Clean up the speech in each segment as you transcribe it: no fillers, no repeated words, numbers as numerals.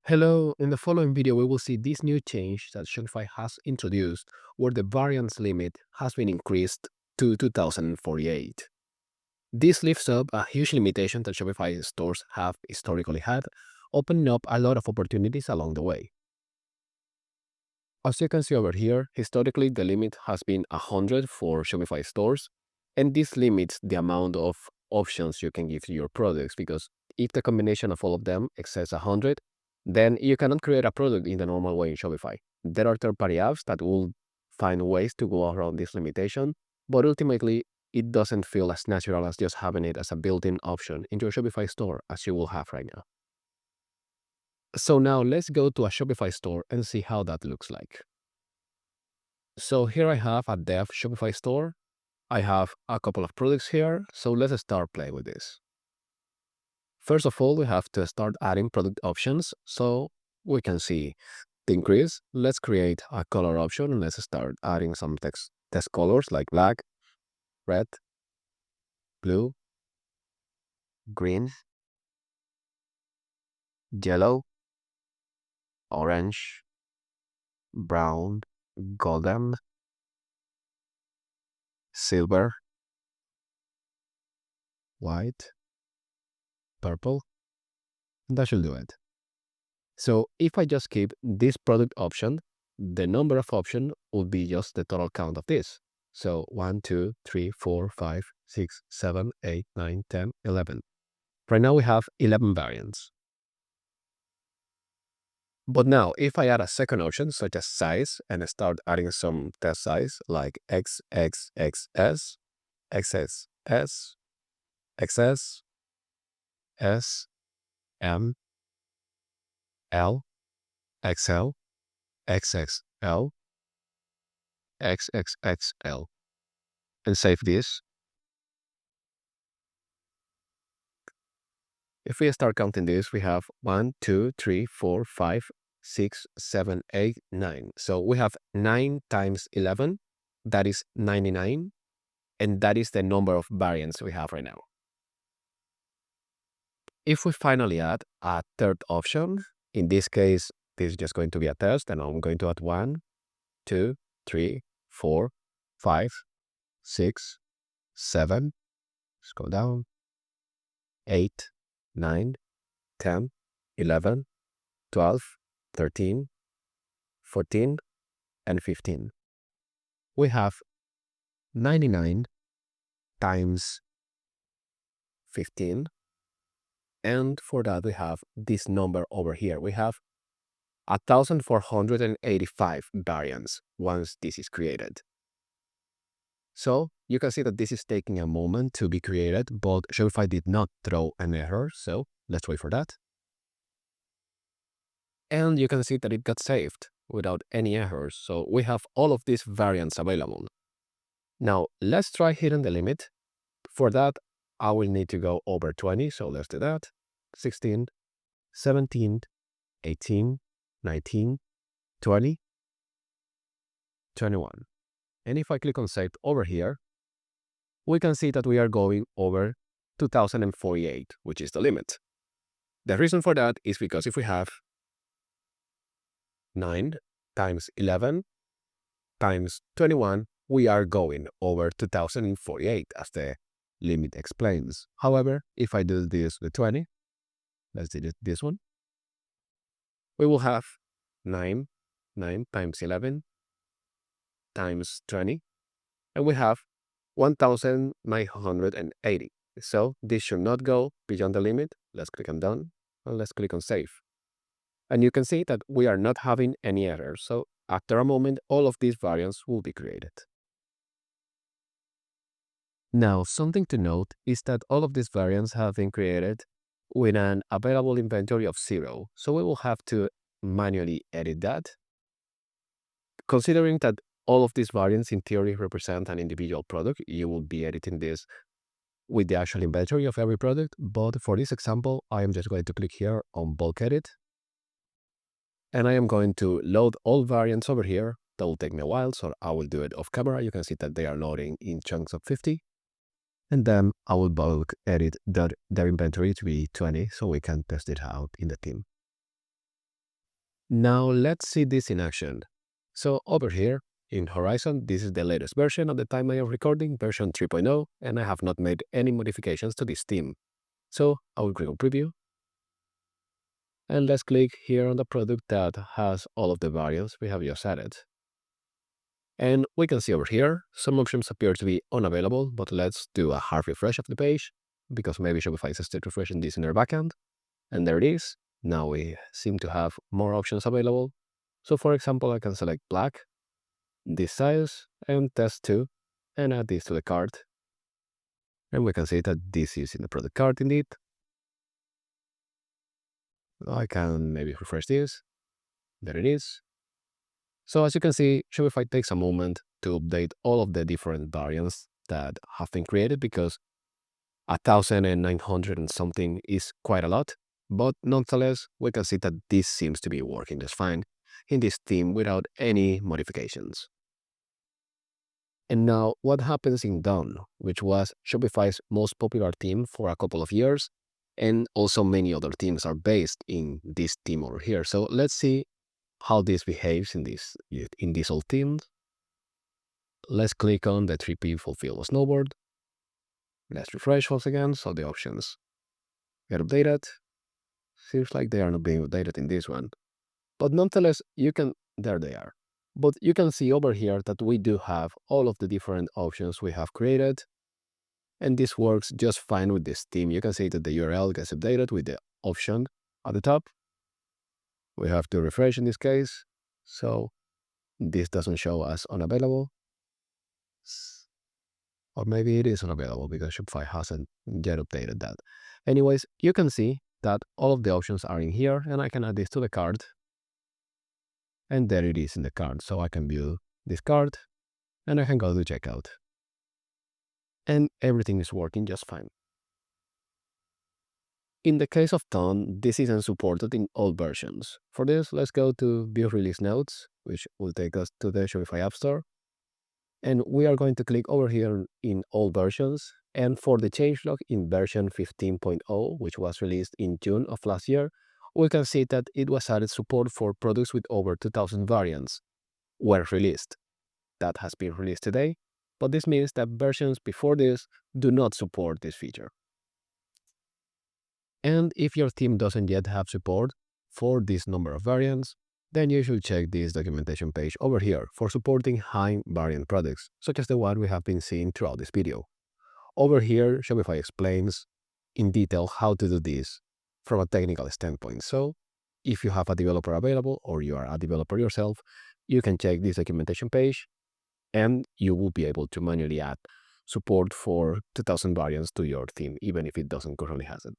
Hello, in the following video, we will see this new change that Shopify has introduced where the variance limit has been increased to 2048. This lifts up a huge limitation that Shopify stores have historically had, opening up a lot of opportunities along the way. As you can see over here, historically the limit has been 100 for Shopify stores, and this limits the amount of options you can give to your products because if the combination of all of them exceeds 100, then you cannot create a product in the normal way in Shopify. There are third-party apps that will find ways to go around this limitation, but ultimately it doesn't feel as natural as just having it as a built-in option into your Shopify store as you will have right now. So now let's go to a Shopify store and see how that looks like. So here I have a dev Shopify store. I have a couple of products here, so let's start playing with this. First of all, we have to start adding product options so we can see the increase. Let's create a color option and let's start adding some text colors like black, red, blue, green, yellow, orange, brown, golden, silver, white, purple, and that should do it. So if I just keep this product option, the number of options would be just the total count of this. So 1, 2, 3, 4, 5, 6, 7, 8, 9, 10, 11. Right now we have 11 variants. But now if I add a second option such as size and start adding some test size like XXXS, XSS, XS, S, M, L, XL, XXL, XXXL, and save this. If we start counting this, we have 1, 2, 3, 4, 5, 6, 7, 8, 9. So we have 9 times 11, that is 99, and that is the number of variants we have right now. If we finally add a third option, in this case, this is just going to be a test, and I'm going to add 1, 2, 3, 4, 5, 6, 7, let's go down, 8, 9, 10, 11, 12, 13, 14, and 15. We have 99 times 15, and for that we have this number over here. We have 1,485 variants once this is created. So you can see that this is taking a moment to be created, but Shopify did not throw an error, so let's wait for that. And you can see that it got saved without any errors, so we have all of these variants available. Now let's try hitting the limit. For that, I will need to go over 20, so let's do that. 16, 17, 18, 19, 20, 21. And if I click on save over here, we can see that we are going over 2048, which is the limit. The reason for that is because if we have 9 times 11 times 21, we are going over 2048 as the limit explains. However, if I do this with 20, let's do this one, we will have 9 times 11 times 20, and we have 1,980. So this should not go beyond the limit. Let's click on done, and let's click on save. And you can see that we are not having any errors. So after a moment, all of these variants will be created. Now, something to note is that all of these variants have been created with an available inventory of 0. So we will have to manually edit that. Considering that all of these variants in theory represent an individual product, you will be editing this with the actual inventory of every product. But for this example, I am just going to click here on bulk edit. And I am going to load all variants over here. That will take me a while, so I will do it off camera. You can see that they are loading in chunks of 50. And then I will bulk edit their inventory to be 20 so we can test it out in the team. Now let's see this in action. So over here in Horizon, this is the latest version at the time I am recording, version 3.0, and I have not made any modifications to this theme. So I will click on preview, and let's click here on the product that has all of the variants we have just added. And we can see over here, some options appear to be unavailable, but let's do a hard refresh of the page because maybe Shopify is still refreshing this in their backend. And there it is. Now we seem to have more options available. So for example, I can select black, this size, and test 2, and add this to the cart. And we can see that this is in the product cart indeed. I can maybe refresh this. There it is. So as you can see, Shopify takes a moment to update all of the different variants that have been created because 1,900 and something is quite a lot. But nonetheless, we can see that this seems to be working just fine in this theme without any modifications. And now what happens in Dawn, which was Shopify's most popular theme for a couple of years, and also many other themes are based in this theme over here. So let's see how this behaves in this old theme. Let's click on the 3P Fulfill Snowboard. Let's refresh once again so the options get updated. Seems like they are not being updated in this one. But nonetheless, there they are. But you can see over here that we do have all of the different options we have created. And this works just fine with this theme. You can see that the URL gets updated with the option at the top. We have to refresh in this case. So this doesn't show as unavailable. Or maybe it is unavailable because Shopify hasn't yet updated that. Anyways, you can see that all of the options are in here, and I can add this to the cart. And there it is in the cart. So I can view this cart, and I can go to checkout. And everything is working just fine. In the case of Tone, this isn't supported in all versions. For this, let's go to View Release Notes, which will take us to the Shopify App Store. And we are going to click over here in all versions. And for the changelog in version 15.0, which was released in June of last year, we can see that it was added support for products with over 2,000 variants were released. That has been released today, but this means that versions before this do not support this feature. And if your theme doesn't yet have support for this number of variants, then you should check this documentation page over here for supporting high variant products, such as the one we have been seeing throughout this video. Over here, Shopify explains in detail how to do this from a technical standpoint. So if you have a developer available or you are a developer yourself, you can check this documentation page and you will be able to manually add support for 2,000 variants to your theme, even if it doesn't currently have it.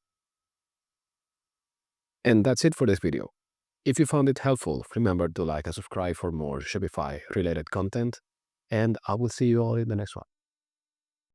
And that's it for this video. If you found it helpful, remember to like and subscribe for more Shopify related content, and I will see you all in the next one.